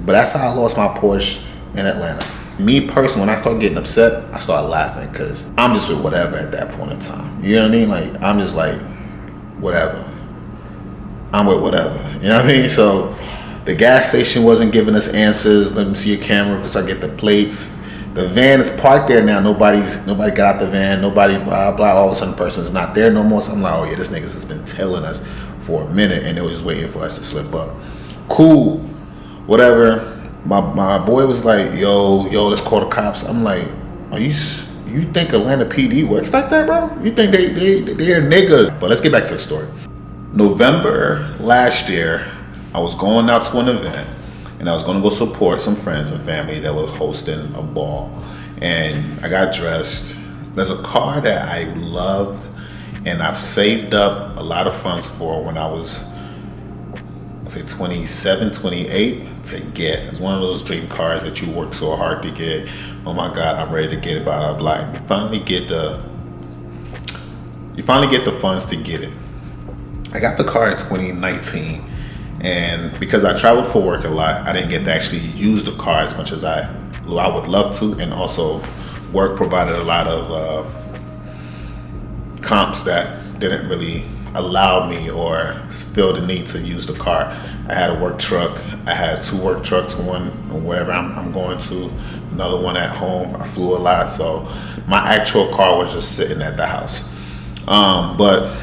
But that's how I lost my Porsche in Atlanta. Me personally, when I start getting upset, I start laughing because I'm just with whatever at that point in time. You know what I mean? Like, I'm just like, whatever. I'm with whatever. You know what I mean? So the gas station wasn't giving us answers. Let me see your camera because I get the plates. The van is parked there now. Nobody got out the van. Nobody blah blah. All of a sudden, the person is not there no more. So I'm like, oh yeah, this niggas has been tailing us for a minute, and they were just waiting for us to slip up. Cool, whatever. My boy was like, yo, let's call the cops. I'm like, you think Atlanta PD works like that, bro? You think they're niggas? But let's get back to the story. November last year, I was going out to an event, and I was going to go support some friends and family that were hosting a ball. And I got dressed. There's a car that I loved, and I've saved up a lot of funds for when I was, I'd say 27, 28 to get. It's one of those dream cars that you work so hard to get. Oh my God, I'm ready to get it, blah, blah, blah. And you finally get the funds to get it. I got the car in 2019, and because I traveled for work a lot, I didn't get to actually use the car as much as I would love to, and also work provided a lot of comps that didn't really allow me or feel the need to use the car. I had a work truck. I had 2 work trucks, one wherever I'm going to, another one at home. I flew a lot, so my actual car was just sitting at the house. But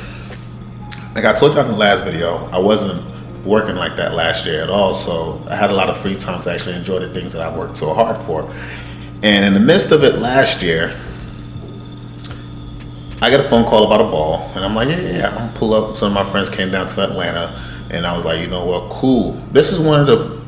like I told you in the last video, I wasn't working like that last year at all, so I had a lot of free time to actually enjoy the things that I worked so hard for. And in the midst of it last year, I got a phone call about a ball, and I'm like, yeah, I'm gonna pull up. Some of my friends came down to Atlanta, and I was like, you know what, cool. This is one of the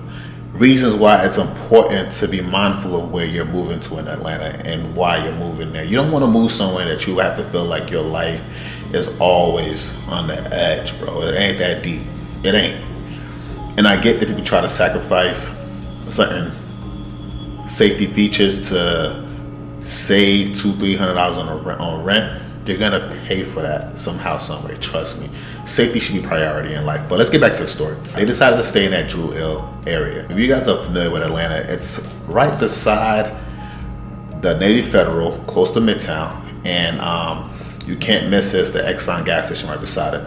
reasons why it's important to be mindful of where you're moving to in Atlanta and why you're moving there. You don't want to move somewhere that you have to feel like your life is always on the edge, bro. It ain't that deep. It ain't. And I get that people try to sacrifice certain safety features to save $200-$300 on rent. You're gonna pay for that somehow, some way. Trust me. Safety should be priority in life. But let's get back to the story. They decided to stay in that Drew Hill area. If you guys are familiar with Atlanta, it's right beside the Navy Federal, close to Midtown, and you can't miss this, the Exxon gas station right beside it.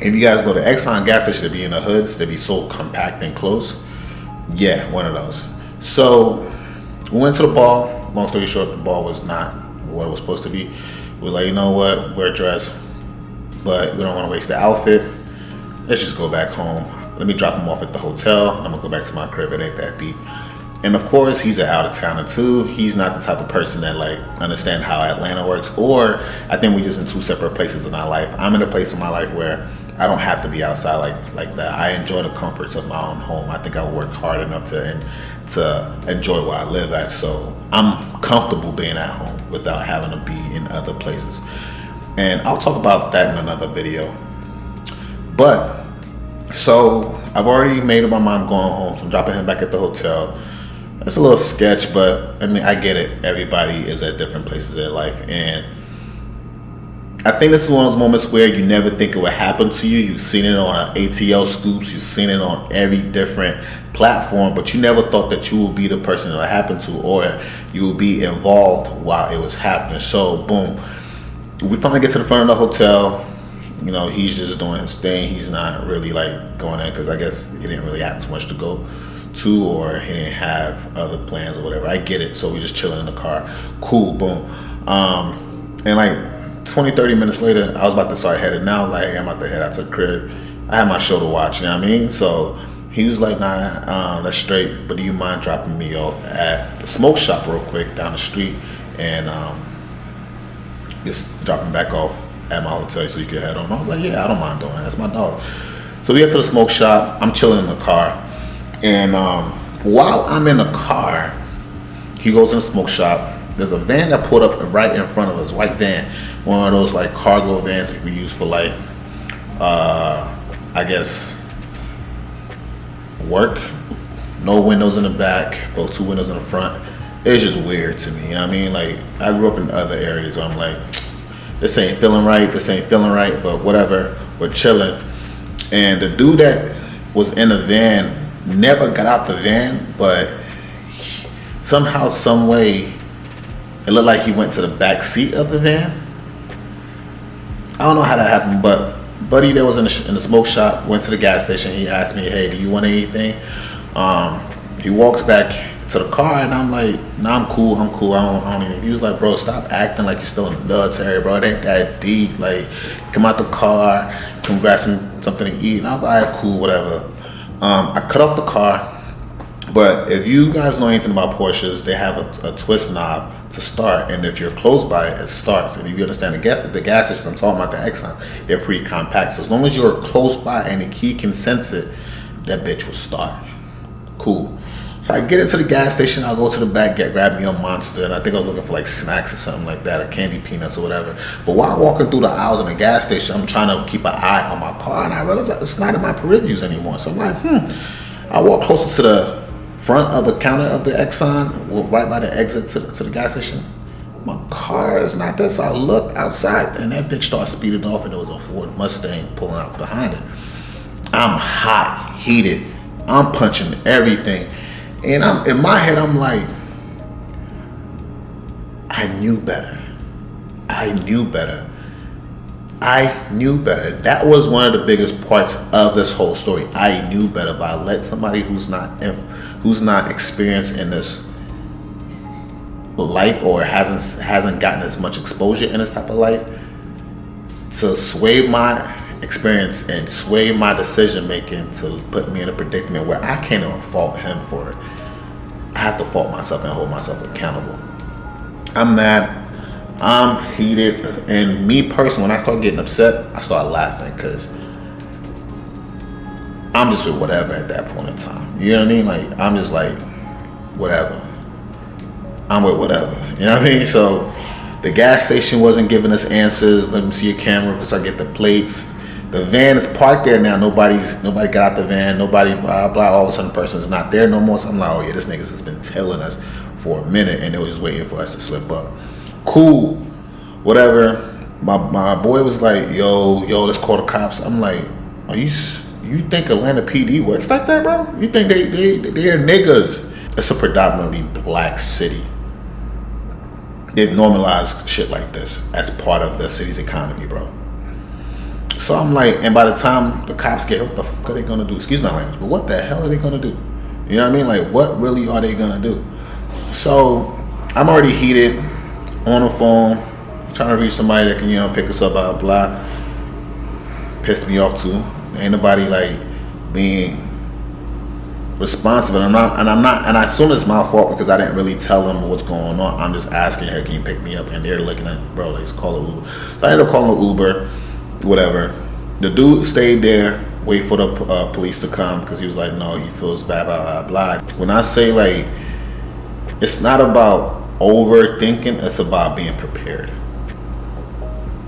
If you guys know the Exxon gas station to be in the hoods, they be so compact and close. Yeah, one of those. So we went to the ball. Long story short, the ball was not what it was supposed to be. We're like, you know what, we're dressed, but we don't want to waste the outfit. Let's just go back home. Let me drop him off at the hotel. I'm gonna go back to my crib. It ain't that deep. And of course, he's an out-of-towner too. He's not the type of person that like understand how Atlanta works, or I think we're just in 2 separate places in our life. I'm in a place in my life where I don't have to be outside like that. I enjoy the comforts of my own home. I think I worked hard enough to enjoy where I live at. So I'm comfortable being at home without having to be in other places. And I'll talk about that in another video. But so I've already made up my mind going home. So I'm dropping him back at the hotel. It's a little sketch, but I mean, I get it. Everybody is at different places in their life. And I think this is one of those moments where you never think it would happen to you. You've seen it on ATL scoops. You've seen it on every different platform, but you never thought that you would be the person that it happened to, or you would be involved while it was happening. So, boom. We finally get to the front of the hotel. You know, he's just doing his thing. He's not really like going in because I guess he didn't really have too much to go to, or he didn't have other plans or whatever. I get it. So we just chilling in the car. Cool, boom. And like 20-30 minutes later, I was about to start heading out. Like, I'm about to head out to the crib. I had my show to watch, you know what I mean? So he was like, nah, that's straight, but do you mind dropping me off at the smoke shop real quick down the street, and just dropping back off at my hotel so you can head on? I was like, yeah, I don't mind doing that. That's my dog. So we get to the smoke shop. I'm chilling in the car, and while I'm in the car, he goes in the smoke shop. There's a van that pulled up right in front of us, white van, one of those like cargo vans people use for like, I guess, work. No windows in the back, both 2 windows in the front. It's just weird to me, you know what I mean? Like, I grew up in other areas where I'm like, this ain't feeling right, but whatever, we're chilling. And the dude that was in the van never got out the van, but somehow, some way, it looked like he went to the back seat of the van. I don't know how that happened, but buddy that was in the smoke shop went to the gas station. He asked me, "Hey, do you want anything?" He walks back to the car, and I'm like, "Nah, I'm cool. I don't even." He was like, "Bro, stop acting like you're still in the military, bro. It ain't that deep. Like, come out the car, come grab something to eat." And I was like, "All right, cool, whatever." I cut off the car. But if you guys know anything about Porsches, they have a twist knob to start, and if you're close by it, it starts. And if you understand the gas systems, I'm talking about the Exxon, they're pretty compact. So as long as you're close by and the key can sense it, that bitch will start. Cool. So I get into the gas station, I'll go to the back, grab me a Monster, and I think I was looking for like snacks or something like that, or candy peanuts or whatever. But while walking through the aisles in the gas station, I'm trying to keep an eye on my car, and I realized that it's not in my peripherals anymore. So I'm like, I walk closer to the front of the counter of the Exxon, right by the exit to the gas station. My car is not there, so I look outside, and that bitch started speeding off, and there was a Ford Mustang pulling out behind it. I'm hot, heated, I'm punching everything, and I'm in my head, I'm like, I knew better. That was one of the biggest parts of this whole story. I knew better, but I let somebody who's not experienced in this life, or hasn't gotten as much exposure in this type of life, to sway my experience and sway my decision making to put me in a predicament where I can't even fault him for it. I have to fault myself and hold myself accountable. I'm mad. I'm heated, and me personally, when I start getting upset, I start laughing, because I'm just with whatever at that point in time. You know what I mean? Like, I'm just like, whatever. I'm with whatever. You know what I mean? So the gas station wasn't giving us answers. Let me see your camera, because I get the plates. The van is parked there now. Nobody got out the van. Nobody blah blah. All of a sudden, the person is not there no more. So I'm like, oh yeah, this niggas has been tailing us for a minute, and they were just waiting for us to slip up. Cool, whatever. My boy was like, yo, let's call the cops. I'm like, you think Atlanta PD works like that, bro? You think they're niggas? It's a predominantly black city. They've normalized shit like this as part of the city's economy, bro. So I'm like, and by the time the cops get here, what the fuck are they gonna do? Excuse my language, but what the hell are they gonna do? You know what I mean? Like, what really are they gonna do? So I'm already heated, on the phone, trying to reach somebody that can, pick us up, blah, blah. Pissed me off too. Ain't nobody like being responsive, and I assume it's my fault because I didn't really tell them what's going on. I'm just asking, hey, can you pick me up? And they're looking at, bro, let's call an Uber. So I ended up calling an Uber, whatever. The dude stayed there, wait for the police to come, because he was like, no, he feels bad, blah, blah, blah. When I say, like, it's not about overthinking, it's about being prepared.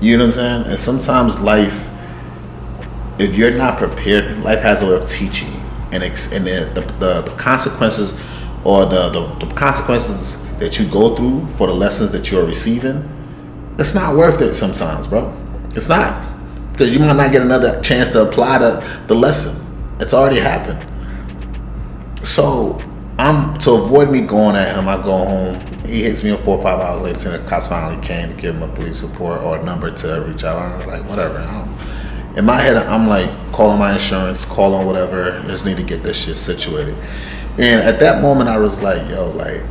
You know what I'm saying? And sometimes life, if you're not prepared, life has a way of teaching you, and the consequences, or the consequences that you go through for the lessons that you're receiving, it's not worth it sometimes, bro. It's not, because you might not get another chance to apply the lesson. It's already happened. So to avoid me going at him, I go home. He hits me 4 or 5 hours later, and the cops finally came to give him a police report or a number to reach out. I'm like, whatever. In my head, I'm like, calling my insurance, calling whatever. Just need to get this shit situated. And at that moment, I was like, yo, like,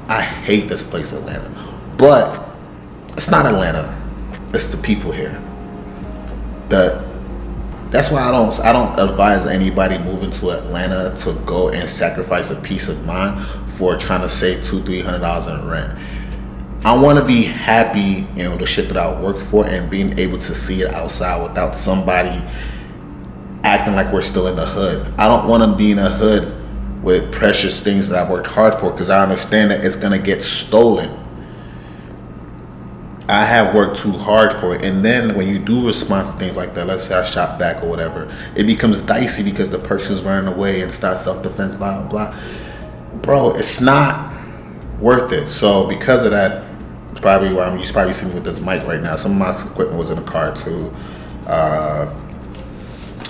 I hate this place, Atlanta. But it's not Atlanta. It's the people here. That's why I don't advise anybody moving to Atlanta to go and sacrifice a peace of mind for trying to save $200-300 in rent. I want to be happy, the shit that I worked for, and being able to see it outside without somebody acting like we're still in the hood. I don't want to be in a hood with precious things that I've worked hard for, because I understand that it's gonna get stolen. I have worked too hard for it, and then when you do respond to things like that, let's say I shot back or whatever, it becomes dicey because the person's running away and starts self-defense, blah, blah, blah. Bro, it's not worth it. So because of that, it's probably why you probably see me with this mic right now. Some of my equipment was in the car too. I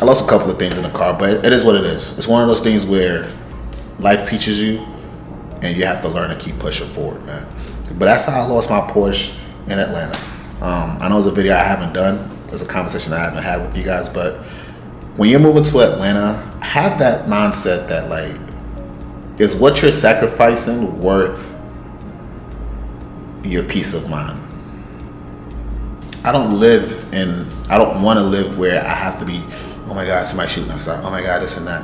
I lost a couple of things in the car, but it is what it is. It's one of those things where life teaches you, and you have to learn to keep pushing forward, man. But that's how I lost my Porsche in Atlanta. I know it's a video I haven't done. It's a conversation I haven't had with you guys, but when you're moving to Atlanta, have that mindset that, like, is what you're sacrificing worth your peace of mind? I don't want to live where I have to be, oh my God, somebody shooting outside, oh my God, this and that.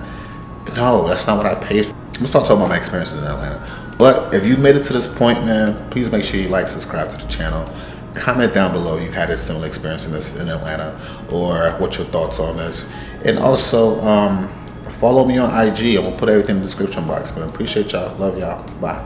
No, that's not what I paid for. I'm gonna start talking about my experiences in Atlanta. But if you made it to this point, man, please make sure you like, subscribe to the channel. Comment down below you've had a similar experience in Atlanta, or what your thoughts on this. And also, follow me on IG. I'm gonna put everything in the description box. But I appreciate y'all. Love y'all. Bye.